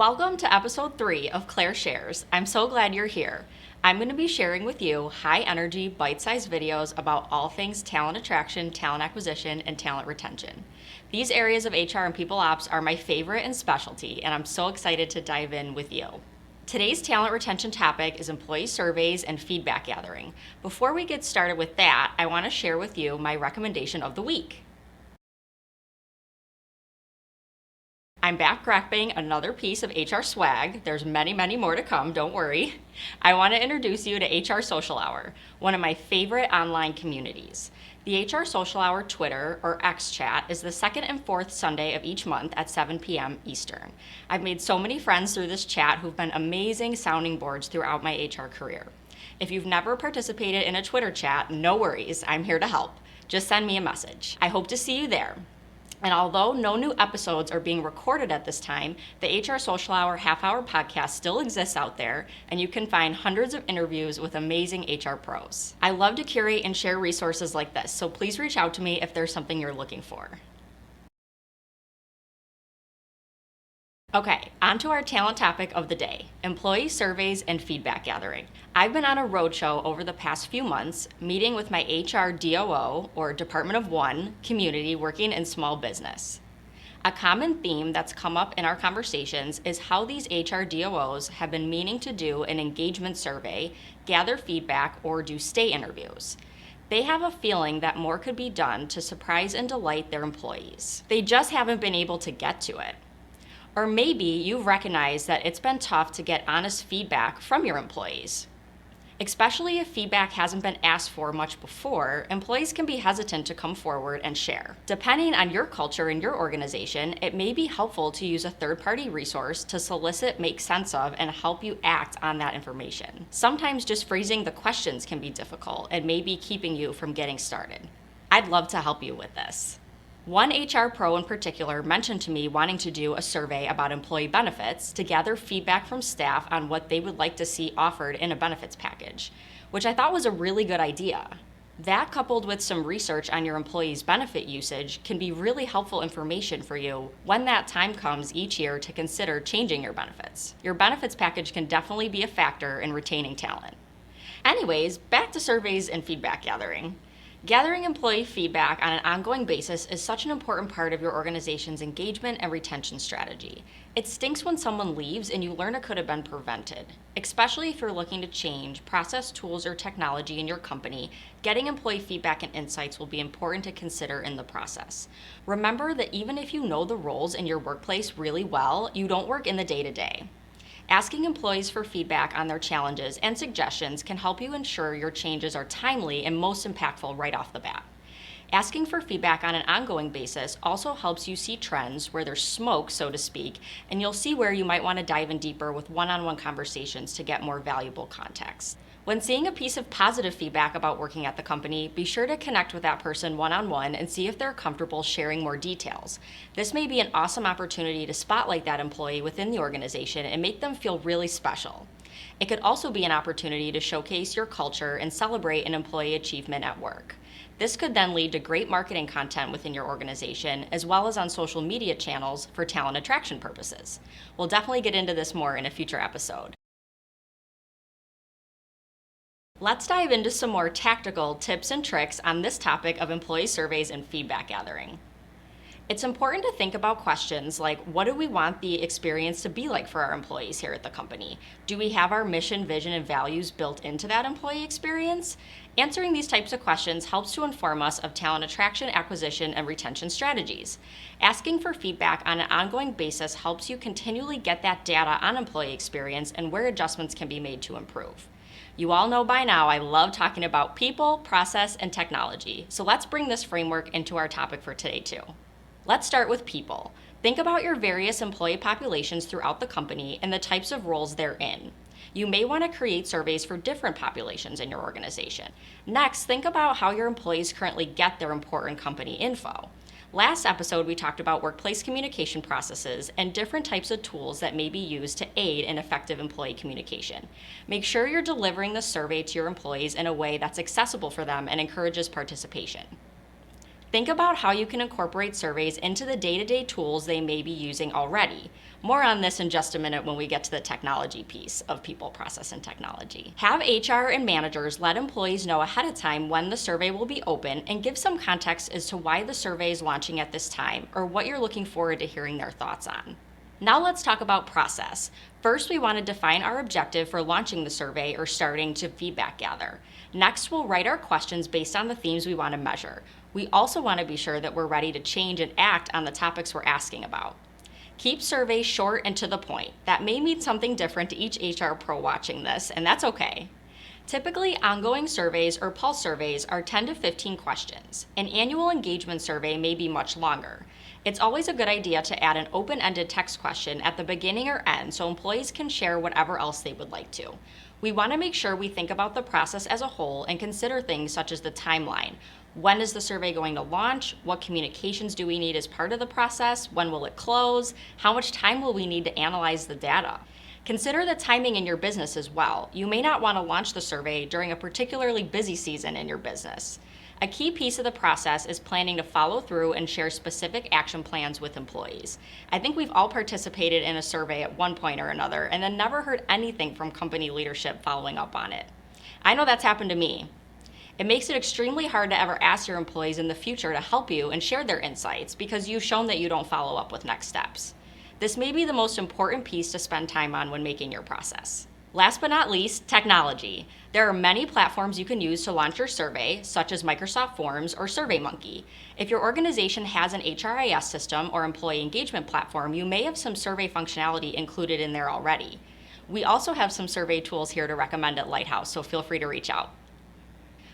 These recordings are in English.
Welcome to episode 3 of Claire Shares. I'm so glad you're here. I'm going to be sharing with you high energy, bite-sized videos about all things talent attraction, talent acquisition, and talent retention. These areas of HR and people ops are my favorite and specialty, and I'm so excited to dive in with you. Today's talent retention topic is employee surveys and feedback gathering. Before we get started with that, I want to share with you my recommendation of the week. I'm back grabbing another piece of HR swag. There's many more to come, don't worry. I want to introduce you to HR Social Hour, one of my favorite online communities. The HR Social Hour Twitter, or X chat, is the second and fourth Sunday of each month at 7 p.m. Eastern. I've made so many friends through this chat who've been amazing sounding boards throughout my HR career. If you've never participated in a Twitter chat, no worries, I'm here to help. Just send me a message. I hope to see you there. And although no new episodes are being recorded at this time, the HR Social Hour half-hour podcast still exists out there, and you can find hundreds of interviews with amazing HR pros. I love to curate and share resources like this, so please reach out to me if there's something you're looking for. Okay, on to our talent topic of the day, employee surveys and feedback gathering. I've been on a roadshow over the past few months, meeting with my HR DOO, or Department of One, community working in small business. A common theme that's come up in our conversations is how these HR DOOs have been meaning to do an engagement survey, gather feedback, or do stay interviews. They have a feeling that more could be done to surprise and delight their employees. They just haven't been able to get to it. Or maybe you've recognized that it's been tough to get honest feedback from your employees. Especially if feedback hasn't been asked for much before, employees can be hesitant to come forward and share. Depending on your culture and your organization, it may be helpful to use a third-party resource to solicit, make sense of, and help you act on that information. Sometimes just phrasing the questions can be difficult and may be keeping you from getting started. I'd love to help you with this. One HR pro in particular mentioned to me wanting to do a survey about employee benefits to gather feedback from staff on what they would like to see offered in a benefits package, which I thought was a really good idea. That, coupled with some research on your employees' benefit usage, can be really helpful information for you when that time comes each year to consider changing your benefits. Your benefits package can definitely be a factor in retaining talent. Anyways, back to surveys and feedback gathering. Gathering employee feedback on an ongoing basis is such an important part of your organization's engagement and retention strategy. It stinks when someone leaves and you learn it could have been prevented. Especially if you're looking to change process, tools, or technology in your company, getting employee feedback and insights will be important to consider in the process. Remember that even if you know the roles in your workplace really well, you don't work in the day-to-day. Asking employees for feedback on their challenges and suggestions can help you ensure your changes are timely and most impactful right off the bat. Asking for feedback on an ongoing basis also helps you see trends where there's smoke, so to speak, and you'll see where you might want to dive in deeper with one-on-one conversations to get more valuable context. When seeing a piece of positive feedback about working at the company, be sure to connect with that person one-on-one and see if they're comfortable sharing more details. This may be an awesome opportunity to spotlight that employee within the organization and make them feel really special. It could also be an opportunity to showcase your culture and celebrate an employee achievement at work. This could then lead to great marketing content within your organization, as well as on social media channels for talent attraction purposes. We'll definitely get into this more in a future episode. Let's dive into some more tactical tips and tricks on this topic of employee surveys and feedback gathering. It's important to think about questions like, what do we want the experience to be like for our employees here at the company? Do we have our mission, vision, and values built into that employee experience? Answering these types of questions helps to inform us of talent attraction, acquisition, and retention strategies. Asking for feedback on an ongoing basis helps you continually get that data on employee experience and where adjustments can be made to improve. You all know by now I love talking about people, process, and technology, so let's bring this framework into our topic for today too. Let's start with people. Think about your various employee populations throughout the company and the types of roles they're in. You may want to create surveys for different populations in your organization. Next, think about how your employees currently get their important company info. Last episode, we talked about workplace communication processes and different types of tools that may be used to aid in effective employee communication. Make sure you're delivering the survey to your employees in a way that's accessible for them and encourages participation. Think about how you can incorporate surveys into the day-to-day tools they may be using already. More on this in just a minute when we get to the technology piece of people, process, and technology. Have HR and managers let employees know ahead of time when the survey will be open and give some context as to why the survey is launching at this time or what you're looking forward to hearing their thoughts on. Now let's talk about process. First, we want to define our objective for launching the survey or starting to feedback gather. Next, we'll write our questions based on the themes we want to measure. We also want to be sure that we're ready to change and act on the topics we're asking about. Keep surveys short and to the point. That may mean something different to each HR pro watching this, and that's okay. Typically, ongoing surveys or pulse surveys are 10 to 15 questions. An annual engagement survey may be much longer. It's always a good idea to add an open-ended text question at the beginning or end so employees can share whatever else they would like to. We want to make sure we think about the process as a whole and consider things such as the timeline. When is the survey going to launch? What communications do we need as part of the process? When will it close? How much time will we need to analyze the data? Consider the timing in your business as well. You may not want to launch the survey during a particularly busy season in your business. A key piece of the process is planning to follow through and share specific action plans with employees. I think we've all participated in a survey at one point or another and then never heard anything from company leadership following up on it. I know that's happened to me. It makes it extremely hard to ever ask your employees in the future to help you and share their insights because you've shown that you don't follow up with next steps. This may be the most important piece to spend time on when making your process. Last but not least, technology. There are many platforms you can use to launch your survey, such as Microsoft Forms or SurveyMonkey. If your organization has an HRIS system or employee engagement platform, you may have some survey functionality included in there already. We also have some survey tools here to recommend at Lighthouse, so feel free to reach out.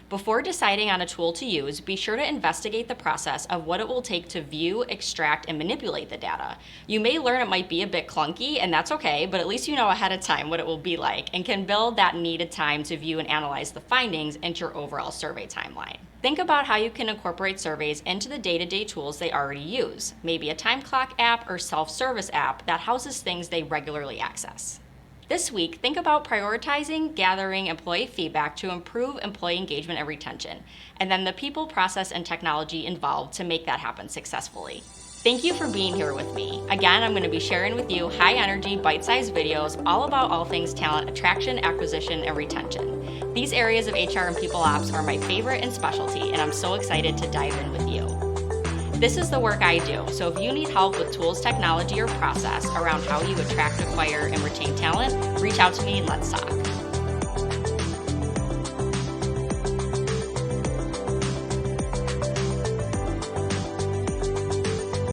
Before deciding on a tool to use, be sure to investigate the process of what it will take to view, extract, and manipulate the data. You may learn it might be a bit clunky, and that's okay, but at least you know ahead of time what it will be like and can build that needed time to view and analyze the findings into your overall survey timeline. Think about how you can incorporate surveys into the day-to-day tools they already use, maybe a time clock app or self-service app that houses things they regularly access. This week, think about prioritizing gathering employee feedback to improve employee engagement and retention, and then the people, process, and technology involved to make that happen successfully. Thank you for being here with me. Again, I'm going to be sharing with you high-energy, bite-sized videos all about all things talent attraction, acquisition, and retention. These areas of HR and people ops are my favorite and specialty, and I'm so excited to dive in with you. This is the work I do, so if you need help with tools, technology, or process around how you attract, acquire, and retain talent, reach out to me and let's talk.